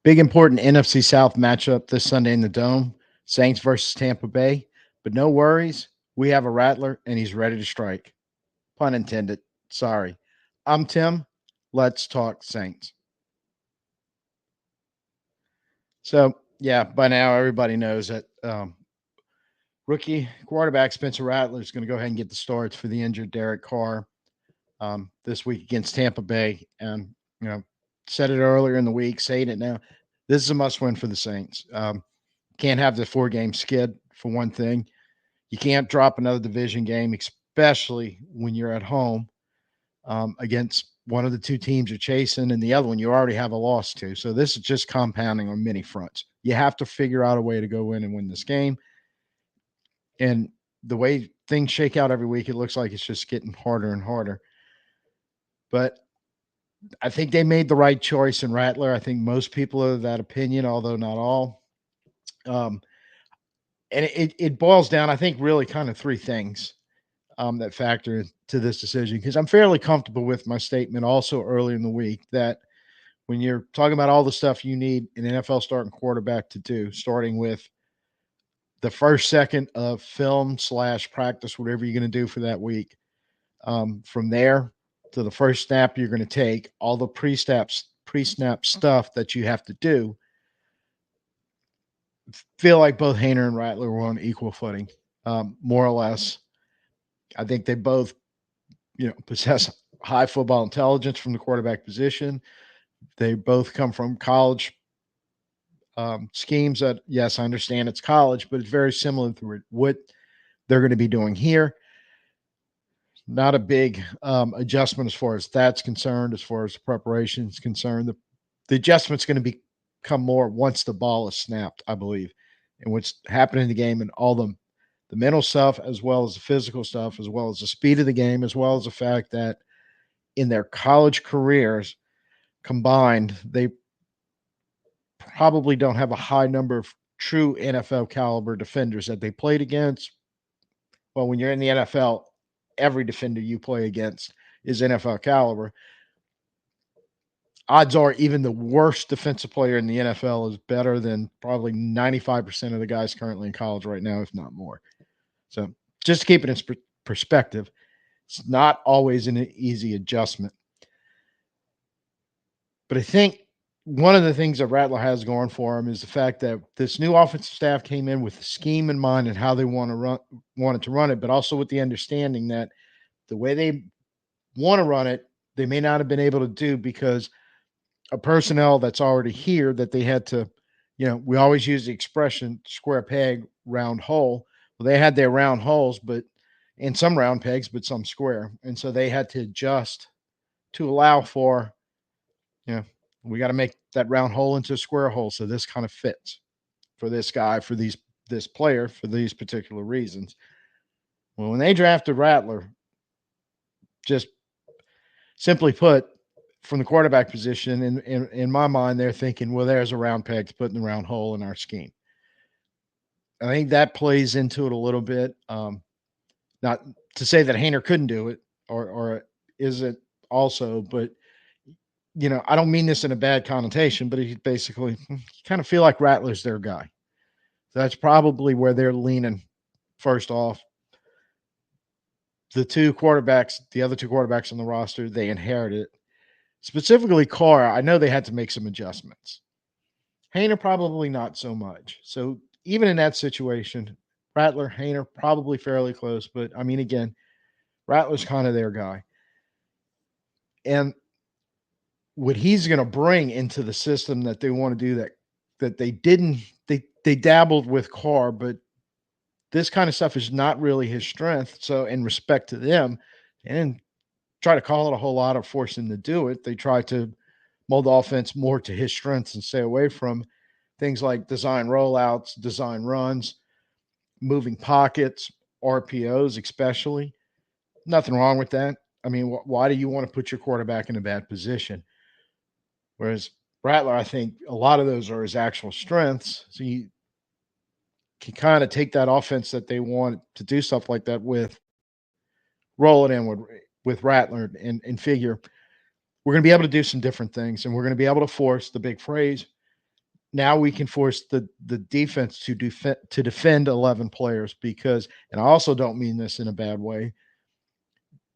Big important NFC South matchup this Sunday in the Dome. Saints versus Tampa Bay. But no worries. We have a Rattler and he's ready to strike. Pun intended. Sorry. I'm Tim. Let's talk Saints. So, yeah, by now everybody knows that rookie quarterback Spencer Rattler is going to go ahead and get the starts for the injured Derek Carr this week against Tampa Bay. And, said it earlier in the week, saying it now. This is a must win for the Saints. Can't have the 4-game skid for one thing. You can't drop another division game, especially when you're at home against one of the two teams you're chasing, and the other one you already have a loss to. So this is just compounding on many fronts. You have to figure out a way to go in and win this game. And the way things shake out every week, it looks like it's just getting harder and harder. But I think they made the right choice in Rattler. I think most people are of that opinion, although not all. And it boils down, I think, really kind of three things that factor into this decision, because I'm fairly comfortable with my statement also earlier in the week that when you're talking about all the stuff you need an NFL starting quarterback to do, starting with the first second of film / practice, whatever you're going to do for that week, from there to the first snap you're going to take, all the pre-snap stuff that you have to do, feel like both Haener and Rattler were on equal footing, more or less. I think they both, possess high football intelligence from the quarterback position. They both come from college schemes that, yes, I understand it's college, but it's very similar to what they're going to be doing here. Not a big adjustment as far as that's concerned, as far as the preparation is concerned. The adjustment's going to become more once the ball is snapped, I believe, and what's happening in the game and all the mental stuff, as well as the physical stuff, as well as the speed of the game, as well as the fact that in their college careers combined, they probably don't have a high number of true NFL caliber defenders that they played against. Well, when you're in the NFL, every defender you play against is NFL caliber. Odds are even the worst defensive player in the NFL is better than probably 95% of the guys currently in college right now, if not more. So just to keep it in perspective, it's not always an easy adjustment. But I think one of the things that Rattler has going for him is the fact that this new offensive staff came in with a scheme in mind and how they wanted to run it, but also with the understanding that the way they want to run it, they may not have been able to do because of personnel that's already here that they had to, we always use the expression square peg, round hole. Well, they had their round holes, and some round pegs, but some square. And so they had to adjust to allow for, we got to make that round hole into a square hole. So this kind of fits for this guy, for this player, for these particular reasons. Well, when they drafted Rattler, just simply put, from the quarterback position, in my mind, they're thinking, well, there's a round peg to put in the round hole in our scheme. I think that plays into it a little bit. Not to say that Haener couldn't do it, or is it also, but I don't mean this in a bad connotation, but he basically kind of feel like Rattler's their guy. So that's probably where they're leaning. First off, the other two quarterbacks on the roster, they inherited. Specifically Carr, I know they had to make some adjustments. Haener probably not so much. So even in that situation, Rattler, Haener probably fairly close. But I mean, again, Rattler's kind of their guy. And what he's going to bring into the system that they want to do that they didn't, they dabbled with Carr, but this kind of stuff is not really his strength. So in respect to them, and try to call it a whole lot or force him to do it, they try to mold the offense more to his strengths and stay away from things like design rollouts, design runs, moving pockets, RPOs especially. Nothing wrong with that. I mean, why do you want to put your quarterback in a bad position? Whereas Rattler, I think a lot of those are his actual strengths. So you can kind of take that offense that they want to do stuff like that with, roll it in with Rattler and figure we're going to be able to do some different things, and we're going to be able to force the big phrase, now we can force the defense to defend 11 players because, and I also don't mean this in a bad way,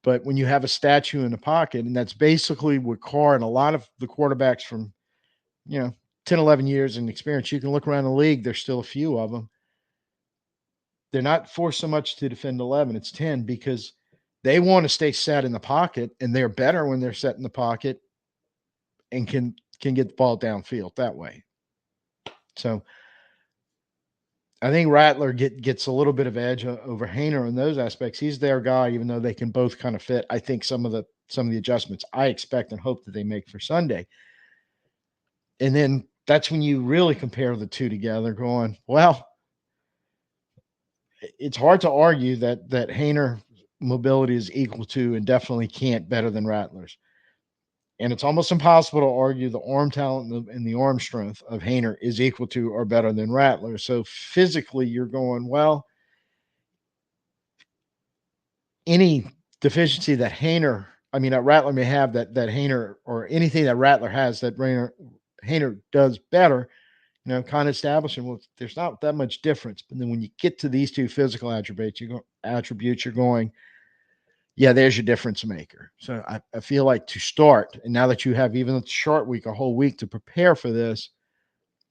but when you have a statue in the pocket, and that's basically what Carr and a lot of the quarterbacks from, 10, 11 years in experience, you can look around the league, there's still a few of them. They're not forced so much to defend 11, it's 10 because they want to stay set in the pocket, and they're better when they're set in the pocket and can get the ball downfield that way. So I think Rattler gets a little bit of edge over Haener in those aspects. He's their guy, even though they can both kind of fit. I think some of the adjustments I expect and hope that they make for Sunday. And then that's when you really compare the two together, going, well, it's hard to argue that Haener mobility is equal to and definitely can't better than Rattler's. And it's almost impossible to argue the arm talent and the arm strength of Haener is equal to or better than Rattler. So physically, you're going, well, any deficiency that Rattler may have that Haener, or anything that Rattler has that Haener does better, kind of establishing, well, there's not that much difference. But then when you get to these two physical attributes, you're going, yeah, there's your difference maker. So I feel like to start, and now that you have even a short week, a whole week to prepare for this,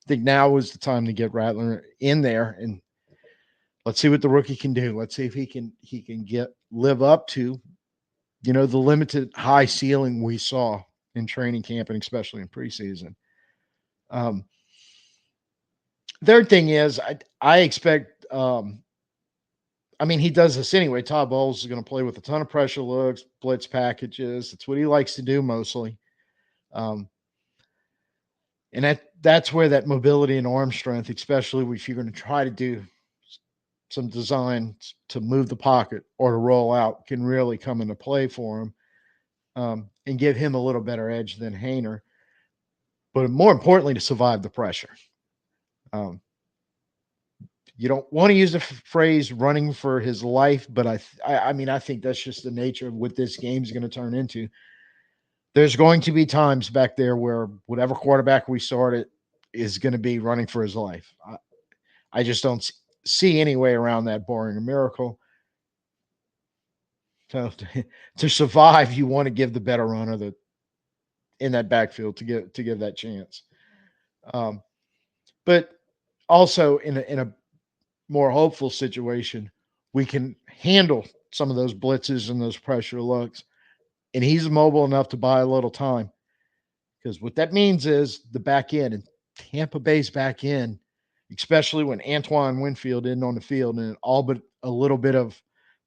I think now is the time to get Rattler in there, and let's see what the rookie can do. Let's see if he can live up to, the limited high ceiling we saw in training camp and especially in preseason. Third thing is I expect he does this anyway. Todd Bowles is going to play with a ton of pressure looks, blitz packages. It's what he likes to do mostly. And that's where that mobility and arm strength, especially if you're going to try to do some design to move the pocket or to roll out, can really come into play for him, and give him a little better edge than Haener. But more importantly, to survive the pressure. You don't want to use the phrase running for his life, but I think that's just the nature of what this game is going to turn into. There's going to be times back there where whatever quarterback we started is going to be running for his life. I just don't see any way around that, barring a miracle. So to survive, you want to give the better runner in that backfield to give that chance. But also in a more hopeful situation, we can handle some of those blitzes and those pressure looks, and he's mobile enough to buy a little time, because what that means is the back end, and Tampa Bay's back end, especially when Antoine Winfield isn't on the field, and all but a little bit of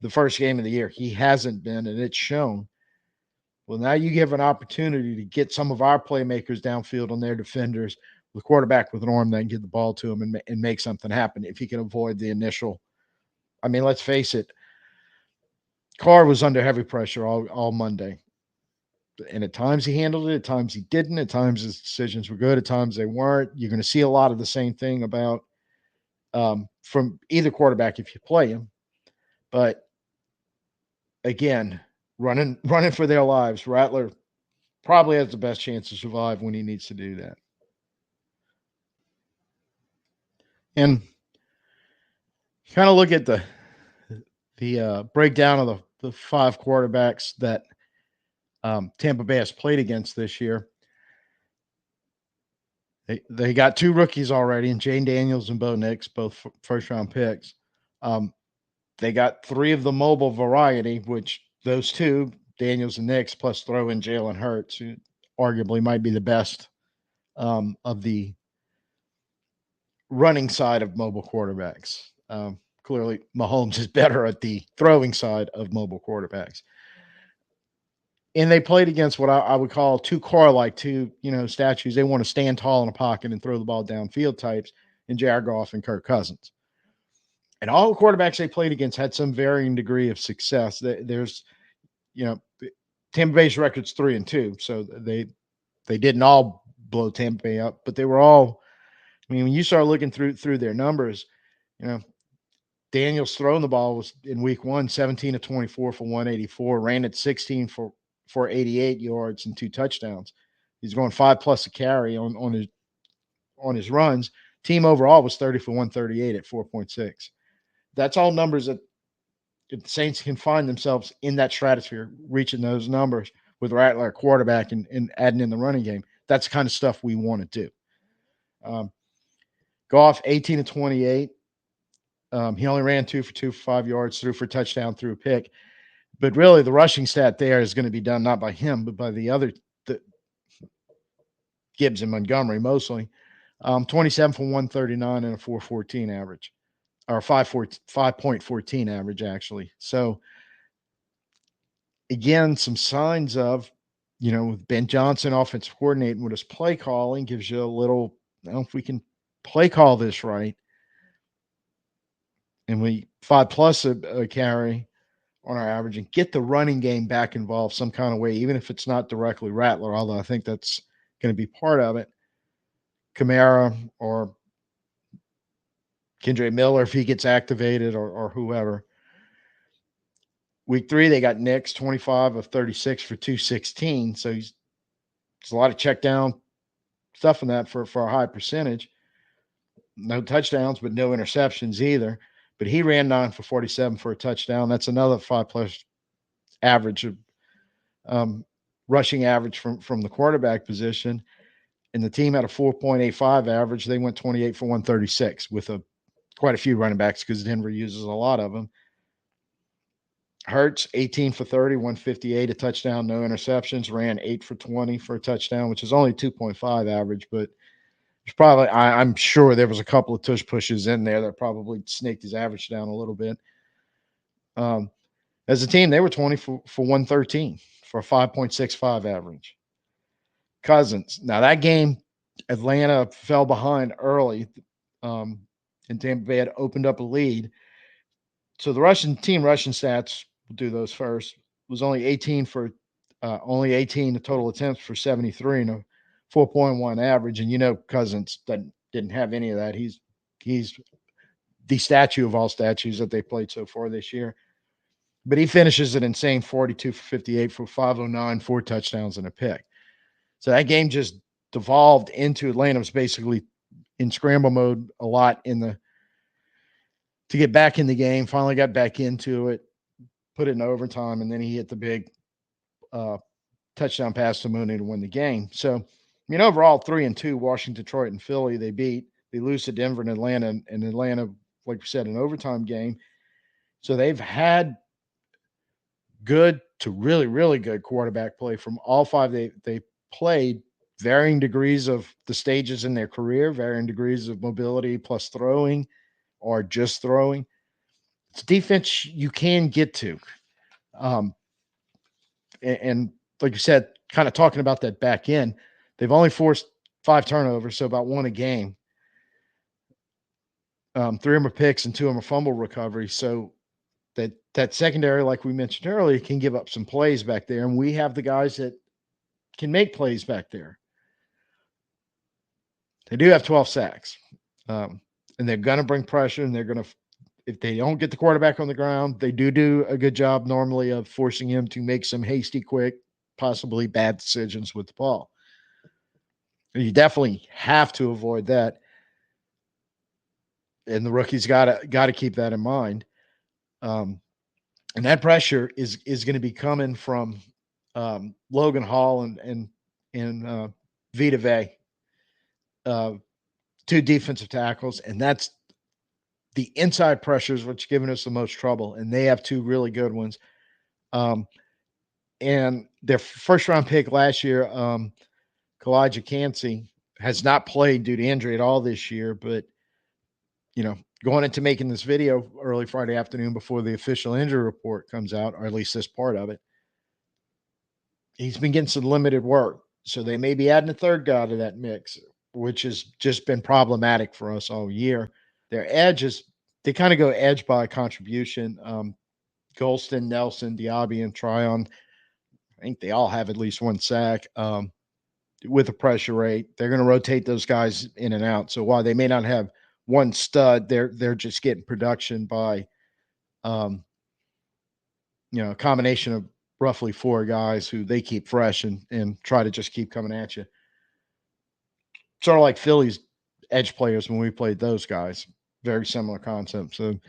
the first game of the year, he hasn't been, and it's shown. Well, now you give an opportunity to get some of our playmakers downfield on their defenders, with quarterback with an arm that can get the ball to him and make something happen if he can avoid the initial. Let's face it, Carr was under heavy pressure all Monday. And at times he handled it, at times he didn't, at times his decisions were good, at times they weren't. You're going to see a lot of the same thing about from either quarterback if you play him. But again, running for their lives, Rattler probably has the best chance to survive when he needs to do that. And kind of look at the breakdown of the five quarterbacks that Tampa Bay has played against this year. They got two rookies already, and Jane Daniels and Bo Nix, both first-round picks. They got three of the mobile variety, which those two, Daniels and Nix, plus throw in Jalen Hurts, who arguably might be the best of the running side of mobile quarterbacks. Clearly, Mahomes is better at the throwing side of mobile quarterbacks. And they played against what I would call two Carr-like, statues. They want to stand tall in a pocket and throw the ball downfield types, in Jared Goff and Kirk Cousins. And all the quarterbacks they played against had some varying degree of success. There's, Tampa Bay's record's 3-2, so they didn't all blow Tampa Bay up, but they were all. When you start looking through their numbers, Daniels throwing the ball was in week 1, 17 of 24 for 184, ran at 16 for 88 yards and 2 touchdowns. He's going 5+ a carry on on his runs. Team overall was 30 for 138 at 4.6. That's all numbers that if the Saints can find themselves in that stratosphere, reaching those numbers with Rattler at quarterback and adding in the running game. That's the kind of stuff we want to do. Goff, 18 to 28. He only ran 2 for 2 for 5 yards, threw for a touchdown, threw a pick. But really, the rushing stat there is going to be done not by him, but by the Gibbs and Montgomery mostly. 27 for 139 and a 4.14 average, or 5.14 average, actually. So, again, some signs of, with Ben Johnson, offensive coordinator, with his play calling, gives you a little, if we can play call this right, and we 5+ a carry on our average and get the running game back involved some kind of way, even if it's not directly Rattler, although I think that's going to be part of it. Kamara or Kendre Miller, if he gets activated, or whoever. Week 3, they got Nix, 25 of 36 for 216. So there's a lot of check down stuff in that for a high percentage. No touchdowns, but no interceptions either. But he ran 9 for 47 for a touchdown. That's another 5+ average of rushing average from the quarterback position. And the team had a 4.85 average. They went 28 for 136 with quite a few running backs because Denver uses a lot of them. Hurts, 18 for 30, 158, a touchdown, no interceptions, ran 8 for 20 for a touchdown, which is only 2.5 average, but it's probably, I'm sure there was a couple of tush pushes in there that probably snaked his average down a little bit. As a team, they were 20 for 113 for a 5.65 average. Cousins. Now, that game, Atlanta fell behind early, and Tampa Bay had opened up a lead. So the rushing stats, we'll do those first, was only 18 the total attempts for 73 and a 4.1 average. And Cousins didn't have any of that. He's the statue of all statues that they played so far this year. But he finishes an insane 42 for 58 for 509, 4 touchdowns and a pick. So that game just devolved into Atlanta was basically in scramble mode a lot to get back in the game. Finally got back into it, put it in overtime, and then he hit the big touchdown pass to Mooney to win the game. So, overall 3-2, Washington, Detroit, and Philly, they beat. They lose to Denver and Atlanta, and Atlanta, like we said, an overtime game. So they've had good to really, really good quarterback play from all 5 they played, varying degrees of the stages in their career, varying degrees of mobility plus throwing or just throwing. It's defense you can get to. And like you said, kind of talking about that back end, they've only forced 5 turnovers, so about 1 a game. 3 of them are picks and 2 of them are fumble recovery. So that secondary, like we mentioned earlier, can give up some plays back there, and we have the guys that can make plays back there. They do have 12 sacks, and they're going to bring pressure, and they're going to, if they don't get the quarterback on the ground, they do a good job normally of forcing him to make some hasty, quick, possibly bad decisions with the ball. You definitely have to avoid that, and the rookies got to keep that in mind. And that pressure is going to be coming from Logan Hall and Vita Vea, 2 defensive tackles, and that's the inside pressures which giving us the most trouble, and they have 2 really good ones. And their first round pick last year, Kalijah Cansey, has not played due to injury at all this year, but going into making this video early Friday afternoon before the official injury report comes out, or at least this part of it, he's been getting some limited work. So they may be adding a 3rd guy to that mix, which has just been problematic for us all year. Their edges, they kind of go edge by contribution. Golston, Nelson, Diaby, and Tryon, I think they all have at least 1 sack with a pressure rate. They're going to rotate those guys in and out. So while they may not have 1 stud, they're just getting production by, a combination of roughly 4 guys who they keep fresh and try to just keep coming at you. Sort of like Philly's edge players when we played those guys. Very similar concept. So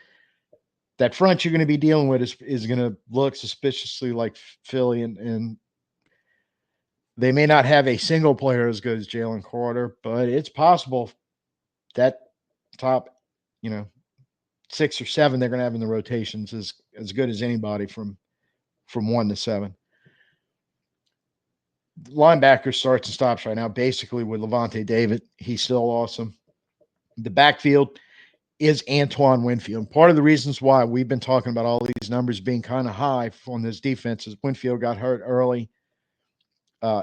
that front you're going to be dealing with is going to look suspiciously like Philly, and they may not have a single player as good as Jalen Carter, but it's possible that top, you know, 6 or 7 they're going to have in the rotations is as good as anybody from 1 to 7. Linebacker starts and stops right now, basically with Levante David. He's still awesome. The backfield is Antoine Winfield. Part of the reasons why we've been talking about all these numbers being kind of high on this defense is Winfield got hurt early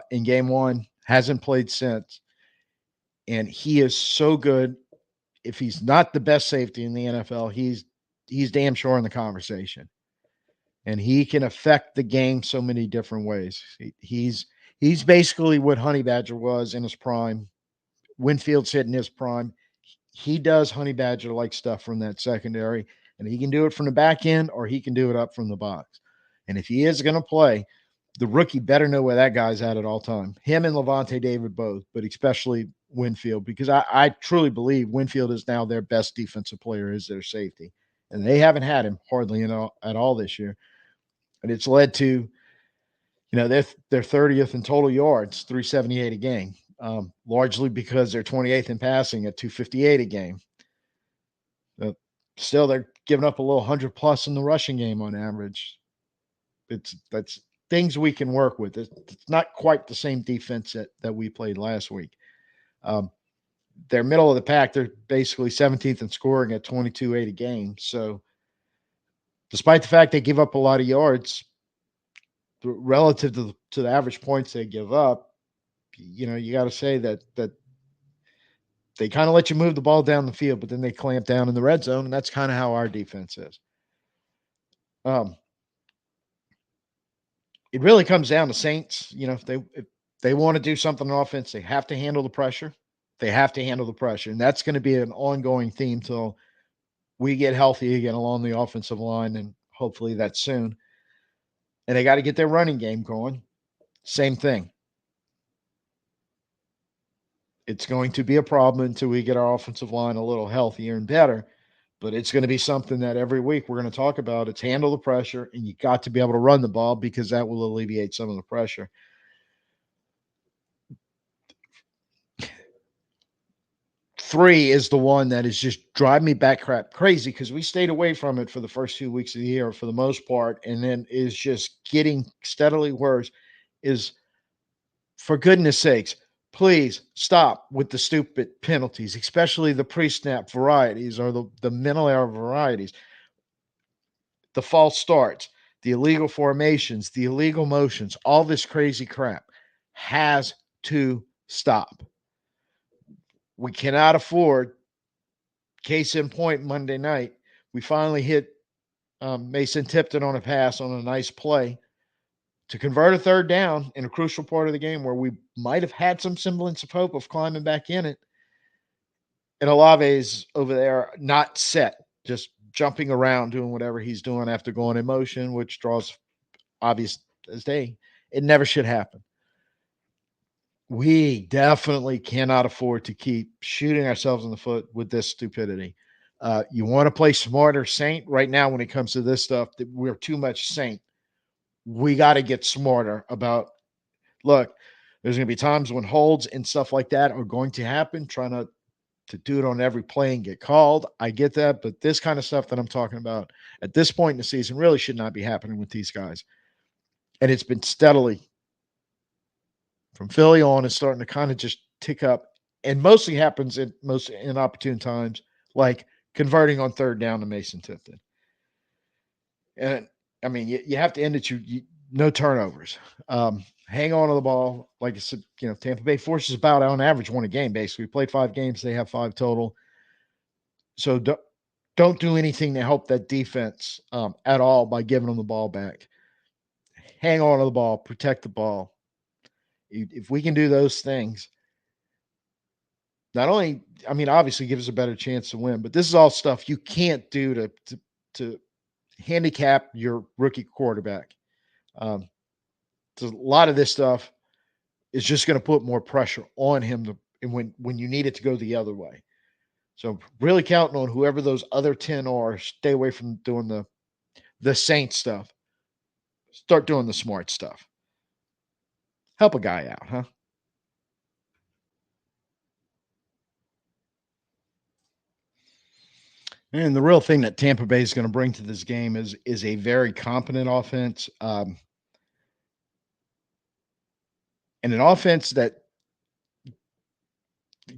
in game 1, hasn't played since. And he is so good. If he's not the best safety in the NFL, he's damn sure in the conversation. And he can affect the game so many different ways. He's basically what Honey Badger was in his prime. Winfield's hitting his prime. He does Honey Badger like stuff from that secondary, and he can do it from the back end or he can do it up from the box. And if he is going to play, the rookie better know where that guy's at all time. Him and Levante David both, but especially Winfield, because I truly believe Winfield is now their best defensive player, is their safety. And they haven't had him hardly at all this year. And it's led to, they're 30th in total yards, 378 a game, largely because they're 28th in passing at 258 a game. Still, they're giving up a little 100 plus in the rushing game on average. That's things we can work with. It's not quite the same defense that we played last week. They're middle of the pack. They're basically 17th in scoring at 22.8 a game. So despite the fact they give up a lot of yards relative to the average points they give up, you got to say that they kind of let you move the ball down the field, but then they clamp down in the red zone, and that's kind of how our defense is. It really comes down to Saints. If they want to do something on offense, they have to handle the pressure. They have to handle the pressure, and that's going to be an ongoing theme till we get healthy again along the offensive line, and hopefully that's soon. And they got to get their running game going. Same thing. It's going to be a problem until we get our offensive line a little healthier and better, but it's going to be something that every week we're going to talk about. It's handle the pressure, and you got to be able to run the ball because that will alleviate some of the pressure. Three is the one that is just driving me back crap crazy because we stayed away from it for the first 2 weeks of the year for the most part, and then is just getting steadily worse. Is, for goodness sakes, please stop with the stupid penalties, especially the pre-snap varieties or the mental error varieties, the false starts, the illegal formations, the illegal motions, all this crazy crap has to stop. We cannot afford, case in point, Monday night, we finally hit Mason Tipton on a pass on a nice play to convert a third down in a crucial part of the game where we might have had some semblance of hope of climbing back in it. And Olave's over there not set, just jumping around, doing whatever he's doing after going in motion, which draws obvious as day. It never should happen. We definitely cannot afford to keep shooting ourselves in the foot with this stupidity. You want to play smarter Saint right now when it comes to this stuff, that we're too much Saint. We got to get smarter about, look, there's going to be times when holds and stuff like that are going to happen, trying to do it on every play and get called. I get that, but this kind of stuff that I'm talking about at this point in the season really should not be happening with these guys. And it's been steadily from Philly on is starting to kind of just tick up, and mostly happens in opportune times, like converting on third down to Mason Tipton. And I mean, you have to end it. No turnovers. Hang on to the ball. Like I said, Tampa Bay forces about on average 1 a game. Basically, we played 5 games. They have 5 total. So don't do anything to help that defense at all by giving them the ball back. Hang on to the ball. Protect the ball. If we can do those things, not only, obviously give us a better chance to win, but this is all stuff you can't do to handicap your rookie quarterback. So a lot of this stuff is just going to put more pressure on him when you need it to go the other way. So really counting on whoever those other 10 are, stay away from doing the Saint stuff. Start doing the smart stuff. Help a guy out, huh? And the real thing that Tampa Bay is going to bring to this game is a very competent offense, and an offense that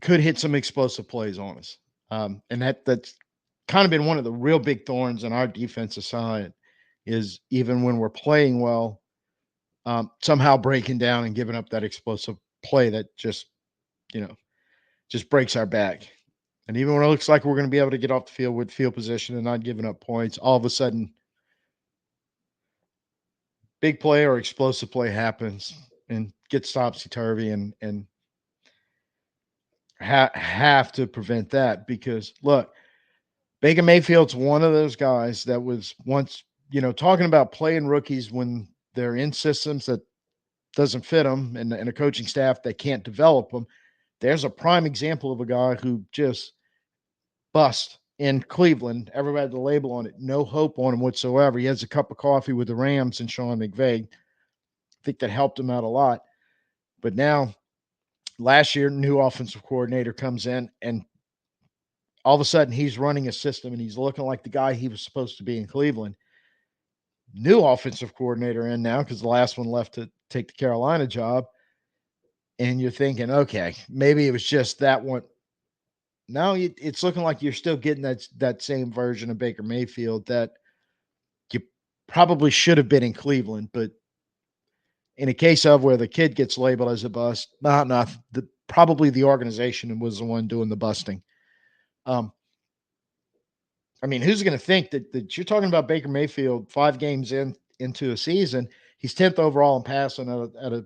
could hit some explosive plays on us. And that's kind of been one of the real big thorns in our defensive side is even when we're playing well, somehow breaking down and giving up that explosive play that you know just breaks our back. And even when it looks like we're going to be able to get off the field with field position and not giving up points, all of a sudden, big play or explosive play happens and gets topsy turvy, and have to prevent that because look, Baker Mayfield's one of those guys that was once talking about playing rookies when they're in systems that doesn't fit them and a coaching staff that can't develop them. There's a prime example of a guy who just bust in Cleveland. Everybody had the label on it. No hope on him whatsoever. He has a cup of coffee with the Rams and Sean McVay. I think that helped him out a lot. But now, last year, new offensive coordinator comes in, and all of a sudden he's running a system and he's looking like the guy he was supposed to be in Cleveland. New offensive coordinator in now because the last one left to take the Carolina job. And you're thinking, okay, maybe it was just that one. Now it's looking like you're still getting that same version of Baker Mayfield that you probably should have been in Cleveland, but in a case of where the kid gets labeled as a bust, not probably the organization was the one doing the busting. Um, I mean, who's going to think that you're talking about Baker Mayfield 5 games into a season? He's 10th overall in passing at a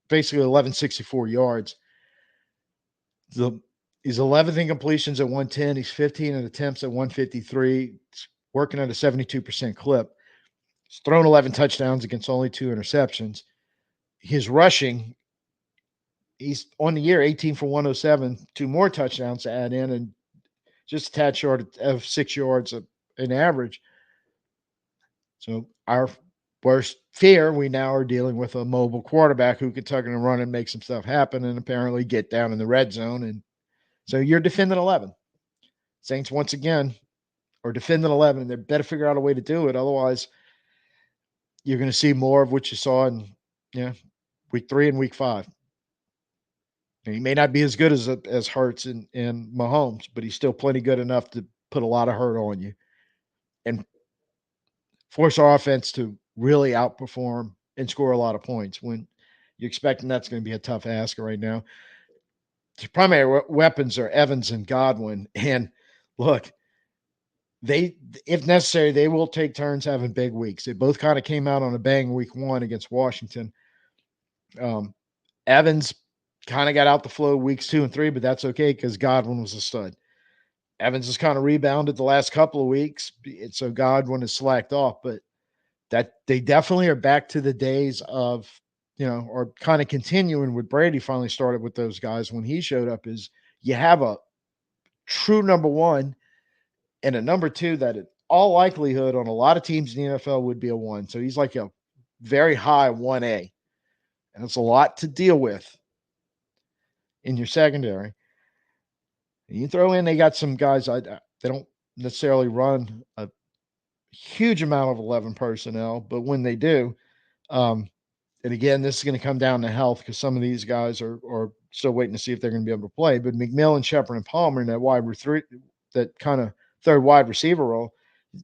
basically 1164 yards. He's 11th in completions at 110. He's 15 in attempts at 153. He's working at a 72% clip. He's thrown 11 touchdowns against only 2 interceptions. His rushing, he's on the year 18 for 107, 2 more touchdowns to add in, and just a tad short of 6 yards in average. So our worst fear, we now are dealing with a mobile quarterback who can tuck and run and make some stuff happen and apparently get down in the red zone. And so you're defending 11. Saints, once again, are defending 11, and they better figure out a way to do it. Otherwise, you're going to see more of what you saw in week 3 and week 5. And he may not be as good as Hurts and Mahomes, but he's still plenty good enough to put a lot of hurt on you and force our offense to really outperform and score a lot of points when you're expecting that's going to be a tough ask right now. The primary weapons are Evans and Godwin. And look, if necessary, they will take turns having big weeks. They both kind of came out on a bang week 1 against Washington. Evans kind of got out the flow weeks 2 and 3, but that's okay because Godwin was a stud. Evans has kind of rebounded the last couple of weeks, so Godwin has slacked off, but that they definitely are back to the days of, or kind of continuing what Brady finally started with those guys when he showed up is you have a true number 1 and a number 2 that in all likelihood on a lot of teams in the NFL would be a 1. So he's like a very high 1A. And it's a lot to deal with in your secondary. And you throw in, they got some guys, they don't necessarily run a huge amount of 11 personnel, but when they do, and again, this is going to come down to health because some of these guys are still waiting to see if they're going to be able to play. But McMillan, Shepard, and Palmer in that kind of third wide receiver role,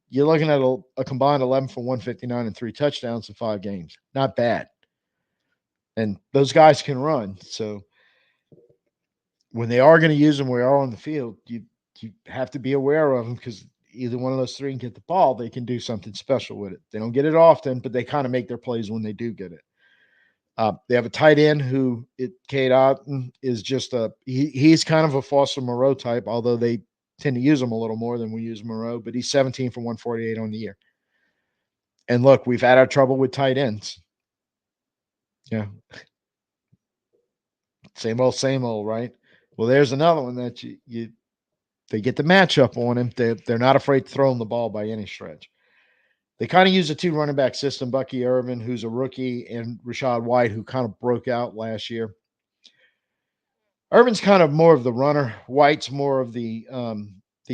you're looking at a combined 11 for 159 and 3 touchdowns in 5 games. Not bad. And those guys can run. So when they are going to use them, we are on the field, you have to be aware of them because either one of those 3 can get the ball, they can do something special with it. They don't get it often, but they kind of make their plays when they do get it. They have a tight end who Cade Otton is just he's kind of a Foster Moreau type, although they tend to use him a little more than we use Moreau, but he's 17 for 148 on the year. And look, we've had our trouble with tight ends. Yeah. Same old, right? Well, there's another one that you They get the matchup on him. They're not afraid to throw him the ball by any stretch. They kind of use a two running back system. Bucky Irvin, who's a rookie, and Rashad White, who kind of broke out last year. Irvin's kind of more of the runner. White's more of the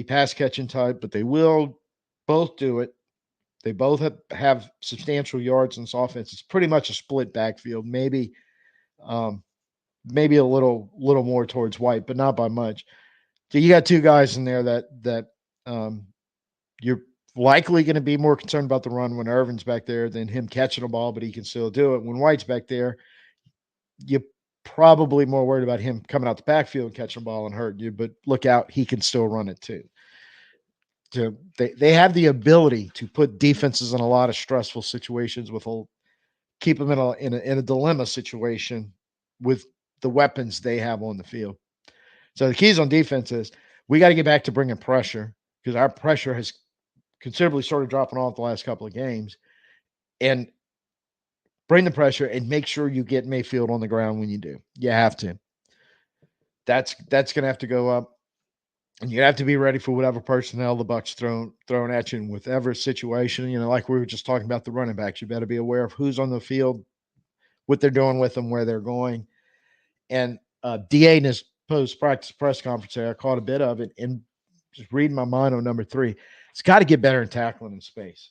pass catching type, but they will both do it. They both have substantial yards in this offense. It's pretty much a split backfield. Um, maybe a little more towards White, but not by much. So you got two guys in there that you're likely going to be more concerned about the run when Irvin's back there than him catching a ball, but he can still do it. When White's back there, you're probably more worried about him coming out the backfield and catching a ball and hurting you, but look out, he can still run it too. So they have the ability to put defenses in a lot of stressful situations keep them in a dilemma situation with the weapons they have on the field. So the keys on defense is we got to get back to bringing pressure because our pressure has considerably started dropping off the last couple of games, and bring the pressure and make sure you get Mayfield on the ground when you do. You have to. That's going to have to go up, and you have to be ready for whatever personnel the Bucs thrown at you in whatever situation. Like we were just talking about the running backs, you better be aware of who's on the field, what they're doing with them, where they're going. And DA in his post-practice press conference there, I caught a bit of it, and just reading my mind on number 3, it's got to get better in tackling in space.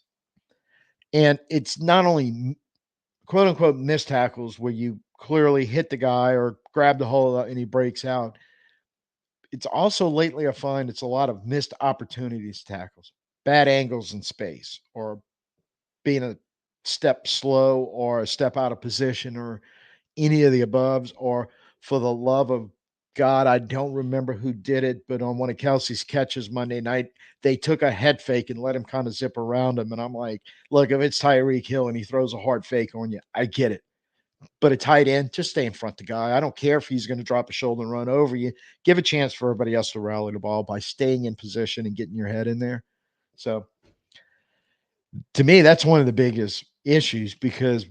And it's not only quote unquote missed tackles where you clearly hit the guy or grab the hole and he breaks out. It's also lately I find it's a lot of missed opportunities tackles, bad angles in space, or being a step slow or a step out of position or any of the aboves, or for the love of God, I don't remember who did it, but on one of Kelsey's catches Monday night, they took a head fake and let him kind of zip around him. And I'm like, look, if it's Tyreek Hill and he throws a hard fake on you, I get it. But a tight end, just stay in front of the guy. I don't care if he's going to drop a shoulder and run over you. Give a chance for everybody else to rally the ball by staying in position and getting your head in there. So to me, that's one of the biggest issues because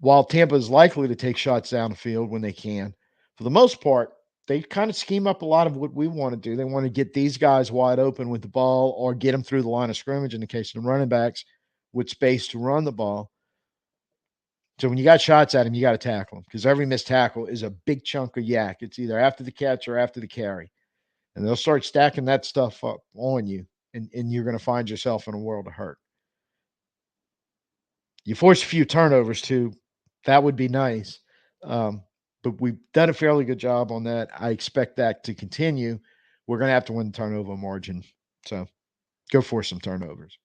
while Tampa is likely to take shots down the field when they can, for the most part, they kind of scheme up a lot of what we want to do. They want to get these guys wide open with the ball or get them through the line of scrimmage in the case of the running backs with space to run the ball. So when you got shots at him, you got to tackle them because every missed tackle is a big chunk of yak. It's either after the catch or after the carry. And they'll start stacking that stuff up on you, and you're going to find yourself in a world of hurt. You force a few turnovers too. That would be nice. But we've done a fairly good job on that. I expect that to continue. We're going to have to win the turnover margin. So go force some turnovers.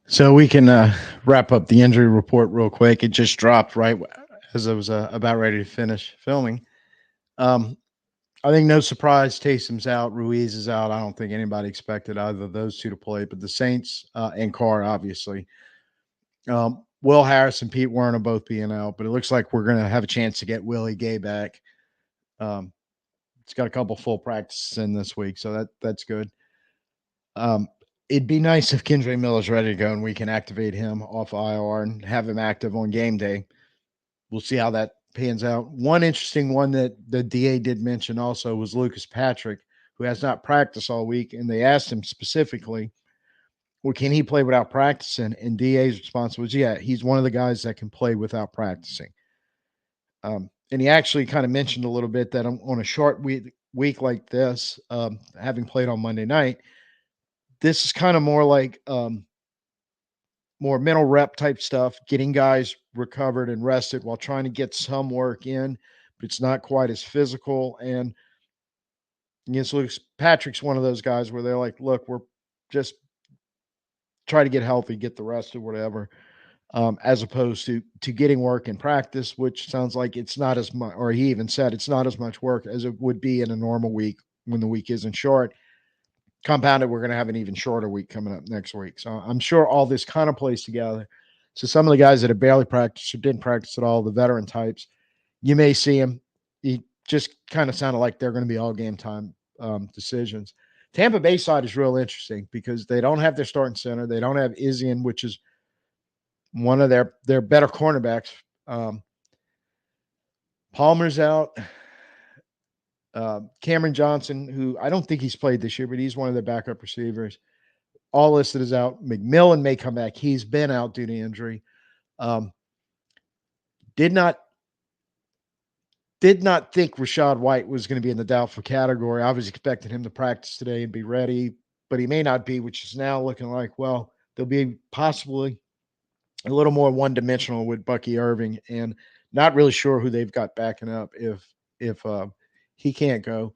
So we can wrap up the injury report real quick. It just dropped right as I was about ready to finish filming. I think no surprise, Taysom's out, Ruiz is out. I don't think anybody expected either of those two to play, but the Saints and Carr, obviously. Will Harris and Pete Werner both being out, but it looks like we're going to have a chance to get Willie Gay back. It's got a couple full practices in this week, so that's good. It'd be nice if Kendre Miller's ready to go and we can activate him off IR and have him active on game day. We'll see how that pans out. One interesting one that the DA did mention also was Lucas Patrick, who has not practiced all week, and they asked him specifically, well, can he play without practicing? And DA's response was, yeah, he's one of the guys that can play without practicing. And he actually kind of mentioned a little bit that on a short week like this, having played on Monday night, this is kind of more like more mental rep type stuff, getting guys recovered and rested while trying to get some work in, but it's not quite as physical. And yes, Lucas Patrick's one of those guys where they're like, look, we're just try to get healthy, get the rest or whatever, as opposed to getting work in practice, which sounds like it's not as much, or he even said it's not as much work as it would be in a normal week when the week isn't short. Compounded, we're going to have an even shorter week coming up next week. So I'm sure all this kind of plays together. So some of the guys that have barely practiced or didn't practice at all, the veteran types, you may see them. He just kind of sounded like they're going to be all game time decisions. Tampa Bay side is real interesting because they don't have their starting center. They don't have Izzian, which is one of their better cornerbacks. Palmer's out. Cameron Johnson, who I don't think he's played this year, but he's one of their backup receivers. All listed as out. McMillan may come back. He's been out due to injury. Um, did not think Rashad White was going to be in the doubtful category. I was expecting him to practice today and be ready, but he may not be, which is now looking like, well, they'll be possibly a little more one-dimensional with Bucky Irving, and not really sure who they've got backing up if he can't go.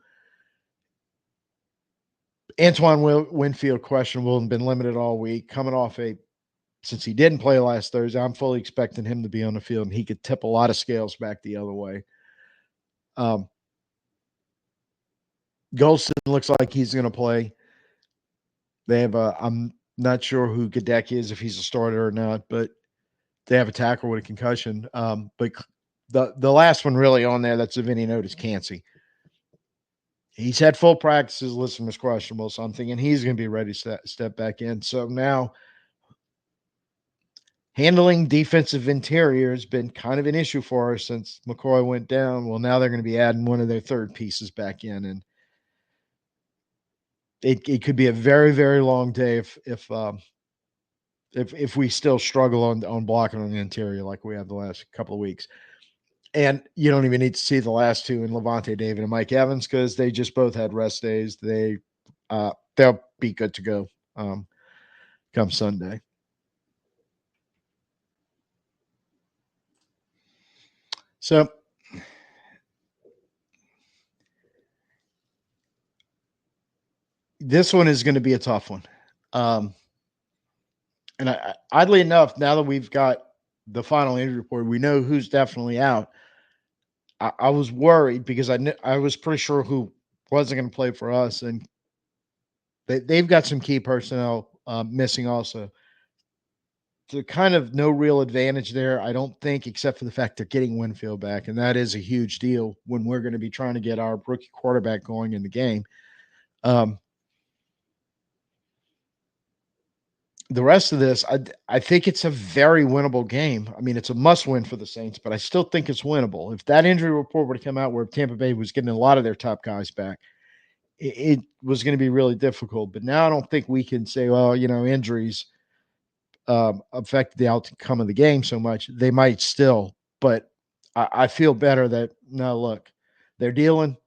Antoine Winfield questionable and been limited all week, coming off since he didn't play last Thursday. I'm fully expecting him to be on the field, and he could tip a lot of scales back the other way. Golston looks like he's going to play. They have I'm not sure who Gadek is, if he's a starter or not, but they have a tackle with a concussion. But the last one really on there that's of any note is Cansey. He's had full practices, listed him as questionable, so I'm thinking he's going to be ready to step back in. So now handling defensive interior has been kind of an issue for us since McCoy went down. Well, now they're going to be adding one of their third pieces back in, and it could be a very, very long day if we still struggle on blocking on the interior like we have the last couple of weeks. And you don't even need to see the last two in Levante David and Mike Evans because they just both had rest days. They'll be good to go come Sunday. So this one is going to be a tough one. And oddly enough, now that we've got the final injury report, we know who's definitely out. I was worried because I was pretty sure who wasn't going to play for us, and they've got some key personnel missing also. So kind of no real advantage there, I don't think, except for the fact they're getting Winfield back, and that is a huge deal when we're going to be trying to get our rookie quarterback going in the game. The rest of this, I think it's a very winnable game. I mean, it's a must-win for the Saints, but I still think it's winnable. If that injury report were to come out where Tampa Bay was getting a lot of their top guys back, it was going to be really difficult. But now I don't think we can say, well, injuries affect the outcome of the game so much. They might still, but I feel better that, no, look, they're dealing.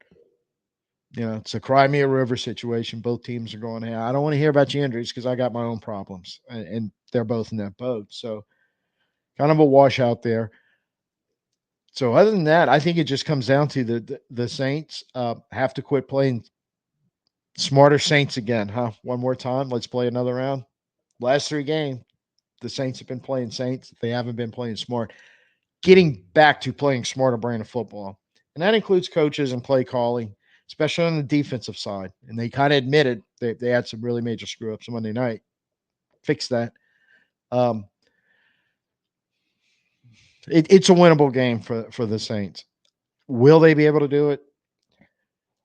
It's a cry me a river situation. Both teams are going, hey, I don't want to hear about your injuries because I got my own problems. And they're both in that boat. So kind of a washout there. So other than that, I think it just comes down to the Saints have to quit playing smarter Saints again, huh? One more time. Let's play another round. Last three games, the Saints have been playing Saints. They haven't been playing smart. Getting back to playing smarter brand of football. And that includes coaches and play calling, especially on the defensive side. And they kind of admitted they had some really major screw-ups Monday night. Fix that. It's a winnable game for the Saints. Will they be able to do it?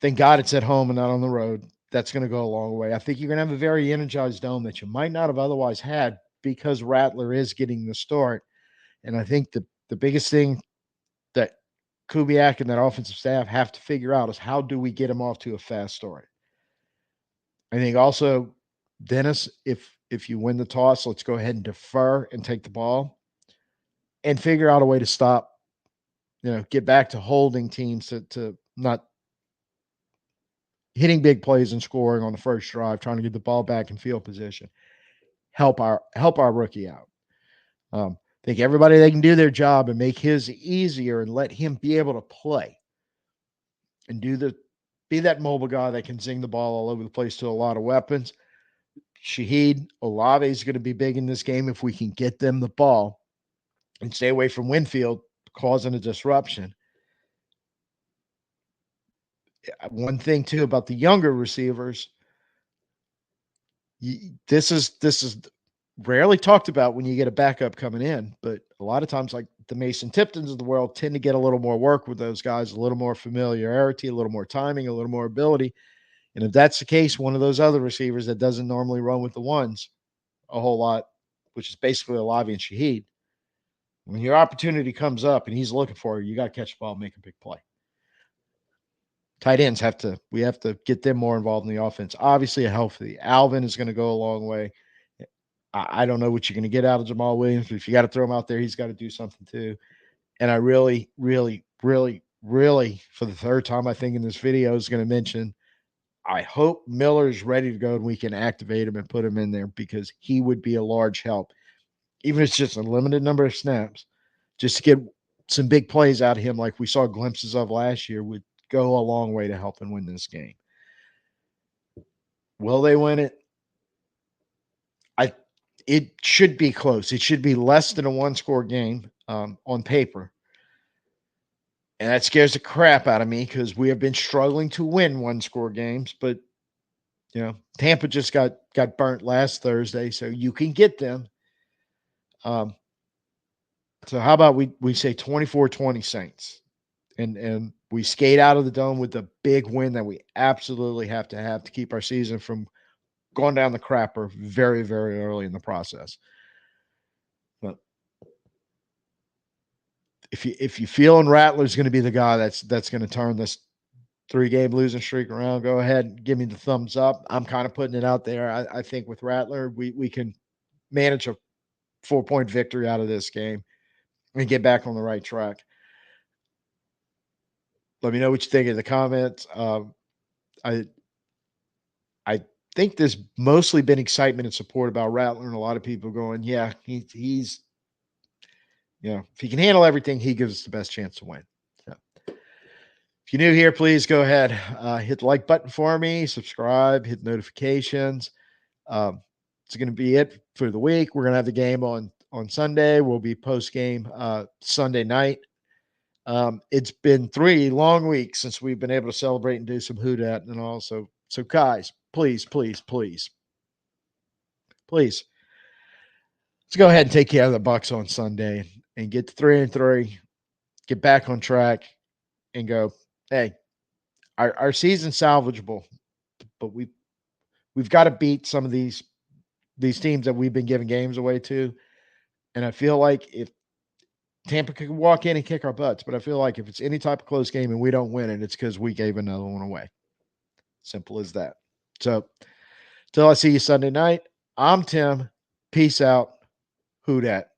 Thank God it's at home and not on the road. That's going to go a long way. I think you're going to have a very energized dome that you might not have otherwise had because Rattler is getting the start. And I think the biggest thing that Kubiak and that offensive staff have to figure out is how do we get him off to a fast start? I think also, Dennis, if you win the toss, let's go ahead and defer and take the ball and figure out a way to stop, get back to holding teams to not hitting big plays and scoring on the first drive, trying to get the ball back in field position. Help our rookie out. Think everybody they can do their job and make his easier and let him be able to play and be that mobile guy that can zing the ball all over the place to a lot of weapons. Shaheed, Olave is going to be big in this game if we can get them the ball and stay away from Winfield causing a disruption. One thing too about the younger receivers, this is rarely talked about when you get a backup coming in, but a lot of times, like the Mason Tiptons of the world, tend to get a little more work with those guys, a little more familiarity, a little more timing, a little more ability. And if that's the case, one of those other receivers that doesn't normally run with the ones a whole lot, which is basically Olave and Shaheed, When your opportunity comes up and he's looking for you, you got to catch the ball, and make a big play. Tight ends we have to get them more involved in the offense. Obviously, a healthy Alvin is going to go a long way. I don't know what you're going to get out of Jamal Williams, but if you got to throw him out there, he's got to do something too. And I really, really, really, really, for the third time, I think in this video, is going to mention I hope Miller is ready to go and we can activate him and put him in there because he would be a large help, even if it's just a limited number of snaps, just to get some big plays out of him like we saw glimpses of last year would go a long way to helping win this game. Will they win it? It should be close. It should be less than a one-score game on paper. And that scares the crap out of me because we have been struggling to win one-score games. But, Tampa just got burnt last Thursday, so you can get them. So how about we say 24-20 Saints? And we skate out of the dome with the big win that we absolutely have to keep our season from going down the crapper very, very early in the process. But if you feeling Rattler's going to be the guy that's going to turn this 3-game losing streak around, go ahead and give me the thumbs up. I'm kind of putting it out there. I think with Rattler, we can manage a 4-point victory out of this game and get back on the right track. Let me know what you think in the comments. I think there's mostly been excitement and support about Rattler, and a lot of people going, yeah, he's if he can handle everything, he gives us the best chance to win. So, if you're new here, please go ahead, hit the like button for me, subscribe, hit notifications. It's going to be it for the week. We're going to have the game on Sunday. We'll be post game Sunday night. It's been 3 long weeks since we've been able to celebrate and do some hoodat and all. So guys, please, let's go ahead and take care of the Bucs on Sunday and get to 3-3, get back on track, and go. Hey, our season's salvageable, but we've got to beat some of these teams that we've been giving games away to. And I feel like if Tampa could walk in and kick our butts, but I feel like if it's any type of close game and we don't win it, it's because we gave another one away. Simple as that. So, till I see you Sunday night, I'm Tim. Peace out. Who dat?